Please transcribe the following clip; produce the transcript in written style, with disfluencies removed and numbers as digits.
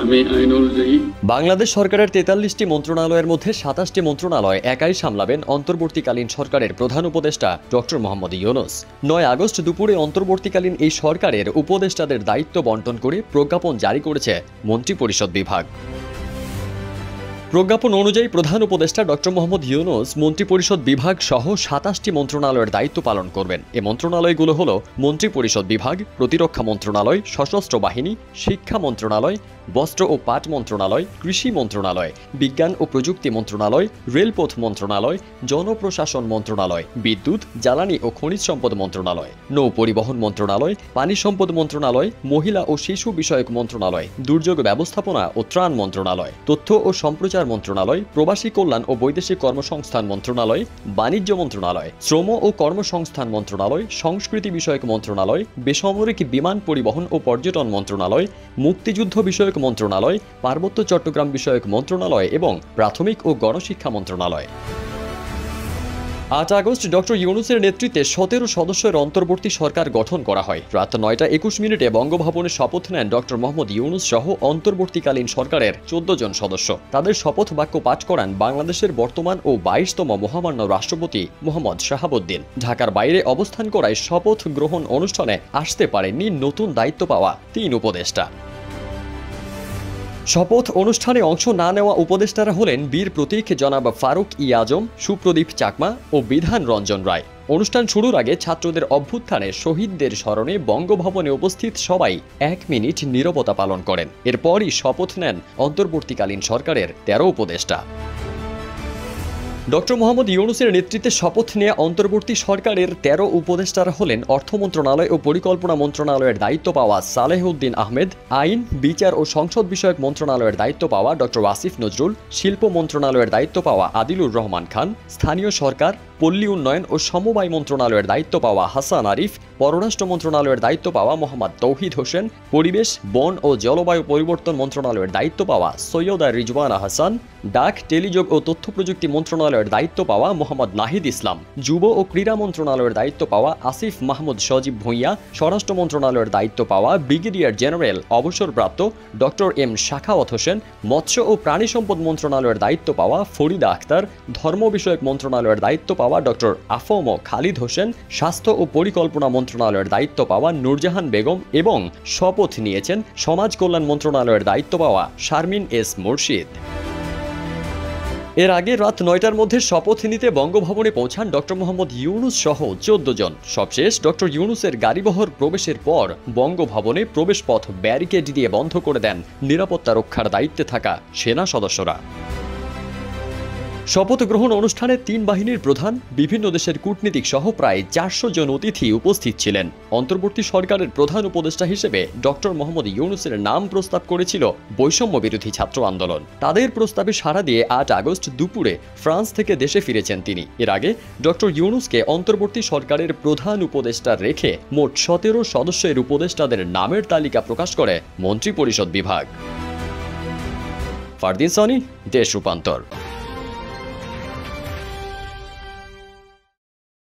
আমি আইন অনুযায়ী বাংলাদেশ সরকারের ৪৩টি মন্ত্রণালয়ের মধ্যে ২৭টি মন্ত্রণালয় একাই সামলাবেন অন্তর্বর্তীকালীন সরকারের প্রধান উপদেষ্টা ডক্টর মোহাম্মদ ইউনূস। ৯ আগস্ট দুপুরে অন্তর্বর্তীকালীন এই সরকারের উপদেষ্টাদের দায়িত্ব বন্টন করে প্রজ্ঞাপন জারি করেছে মন্ত্রিপরিষদ বিভাগ। প্রজ্ঞাপন অনুযায়ী প্রধান উপদেষ্টা ডক্টর মোহাম্মদ ইউনূস মন্ত্রিপরিষদ বিভাগ সহ ২৭টি মন্ত্রণালয়ের দায়িত্ব পালন করবেন। এ মন্ত্রণালয়গুলো হল মন্ত্রিপরিষদ বিভাগ, প্রতিরক্ষা মন্ত্রণালয়, সশস্ত্র বাহিনী, শিক্ষা মন্ত্রণালয়, বস্ত্র ও পাট মন্ত্রণালয়, কৃষি মন্ত্রণালয়, বিজ্ঞান ও প্রযুক্তি মন্ত্রণালয়, রেলপথ মন্ত্রণালয়, জনপ্রশাসন মন্ত্রণালয়, বিদ্যুৎ, জ্বালানি ও খনিজ সম্পদ মন্ত্রণালয়, নৌ পরিবহন মন্ত্রণালয়, পানি সম্পদ মন্ত্রণালয়, মহিলা ও শিশু বিষয়ক মন্ত্রণালয়, দুর্যোগ ব্যবস্থাপনা ও ত্রাণ মন্ত্রণালয়, তথ্য ও সম্প্রচার মন্ত্রণালয়, প্রবাসী কল্যাণ ও বৈদেশিক কর্মসংস্থান মন্ত্রণালয়, বাণিজ্য মন্ত্রণালয়, শ্রম ও কর্মসংস্থান মন্ত্রণালয়, সংস্কৃতি বিষয়ক মন্ত্রণালয়, বেসামরিক বিমান পরিবহন ও পর্যটন মন্ত্রণালয়, মুক্তিযুদ্ধ বিষয়ক মন্ত্রণালয়, পার্বত্য চট্টগ্রাম বিষয়ক মন্ত্রণালয় এবং প্রাথমিক ও গণশিক্ষা মন্ত্রণালয়। ৮ আগস্ট ডক্টর ইউনূসের নেতৃত্বে ১৭ সদস্যের অন্তর্বর্তী সরকার গঠন করা হয়। রাত ৯টা ২১ বঙ্গভবনে শপথ নেন ডক্টর মোহাম্মদ ইউনূস সহ অন্তর্বর্তীকালীন সরকারের ১৪ জন সদস্য। তাদের শপথ বাক্য পাঠ করান বাংলাদেশের বর্তমান ও ২২তম মহামান্য রাষ্ট্রপতি মোহাম্মদ শাহাবুদ্দিন। ঢাকার বাইরে অবস্থান করায় শপথ গ্রহণ অনুষ্ঠানে আসতে পারেননি নতুন দায়িত্ব পাওয়া ৩ উপদেষ্টা। শপথ অনুষ্ঠানে অংশ না নেওয়া উপদেষ্টারা হলেন বীর প্রতীক জনাব ফারুক ই আজম, সুপ্রদীপ চাকমা ও বিধান রঞ্জন রায়। অনুষ্ঠান শুরুর আগে ছাত্রদের অভ্যুত্থানে শহীদদের স্মরণে বঙ্গভবনে উপস্থিত সবাই ১ মিনিট নীরবতা পালন করেন। এরপরই শপথ নেন অন্তর্বর্তীকালীন সরকারের ১৩ উপদেষ্টা। ডক্টর মোহাম্মদ ইউনূসের নেতৃত্বে শপথ নেওয়া অন্তর্বর্তী সরকারের ১৩ উপদেষ্টারা হলেন অর্থ মন্ত্রণালয় ও পরিকল্পনা মন্ত্রণালয়ের দায়িত্ব পাওয়া সালেহ উদ্দিন আহমেদ, আইন, বিচার ও সংসদ বিষয়ক মন্ত্রণালয়ের দায়িত্ব পাওয়া ডক্টর আসিফ নজরুল, শিল্প মন্ত্রণালয়ের দায়িত্ব পাওয়া আদিলুর রহমান খান, স্থানীয় সরকার, পল্লী উন্নয়ন ও সমবায় মন্ত্রণালয়ের দায়িত্ব পাওয়া হাসান আরিফ, পররাষ্ট্র মন্ত্রণালয়ের দায়িত্ব পাওয়া মোহাম্মদ তৌহিদ হোসেন, পরিবেশ, বন ও জলবায়ু পরিবর্তন মন্ত্রণালয়ের দায়িত্ব পাওয়া সৈয়দা রিজওয়ানা হাসান, ডাক, টেলিযোগ ও তথ্য প্রযুক্তি মন্ত্রণালয়ের দায়িত্ব পাওয়া মোহাম্মদ নাহিদ ইসলাম, যুব ও ক্রীড়া মন্ত্রণালয়ের দায়িত্ব পাওয়া আসিফ মাহমুদ সজীব ভূঁইয়া, স্বরাষ্ট্র মন্ত্রণালয়ের দায়িত্ব পাওয়া ব্রিগেডিয়ার জেনারেল অবসরপ্রাপ্ত ডক্টর এম শাখাওয়াত হোসেন, মৎস্য ও প্রাণী সম্পদ মন্ত্রণালয়ের দায়িত্ব পাওয়া ফরিদা আক্তার, ধর্ম বিষয়ক মন্ত্রণালয়ের দায়িত্ব পাওয়া ডক্টর আফম খালিদ হোসেন, স্বাস্থ্য ও পরিকল্পনা মন্ত্রণালয়ের দায়িত্ব পাওয়া নূরজাহান বেগম এবং শপথ নিয়েছেন সমাজ কল্যাণ মন্ত্রণালয়ের দায়িত্ব পাওয়া শারমিন এস মুর্শিদ। এর আগে রাত ৯টার মধ্যে শপথ নিতে বঙ্গভবনে পৌঁছান ডক্টর মোহাম্মদ ইউনূস সহ ১৪ জন। সবশেষ ডক্টর ইউনূসের গাড়িবহর প্রবেশের পর বঙ্গভবনে প্রবেশপথ ব্যারিকেড দিয়ে বন্ধ করে দেন নিরাপত্তা রক্ষার দায়িত্বে থাকা সেনা সদস্যরা। শপথ গ্রহণ অনুষ্ঠানে ৩ বাহিনীর প্রধান, বিভিন্ন দেশের কূটনীতিক সহ প্রায় ৪০০ জন অতিথি উপস্থিত ছিলেন। অন্তর্বর্তী সরকারের প্রধান উপদেষ্টা হিসেবে ডক্টর মোহাম্মদ ইউনূসের নাম প্রস্তাব করেছিল বৈষম্য বিরোধী ছাত্র আন্দোলন। তাদের প্রস্তাবে সাড়া দিয়ে ৮ আগস্ট দুপুরে ফ্রান্স থেকে দেশে ফিরেছেন তিনি। এর আগে ডক্টর ইউনূসকে অন্তর্বর্তী সরকারের প্রধান উপদেষ্টা রেখে মোট ১৭ সদস্যের উপদেষ্টাদের নামের তালিকা প্রকাশ করে মন্ত্রিপরিষদ বিভাগ। ফারদিন সনি, দেশ রূপান্তর।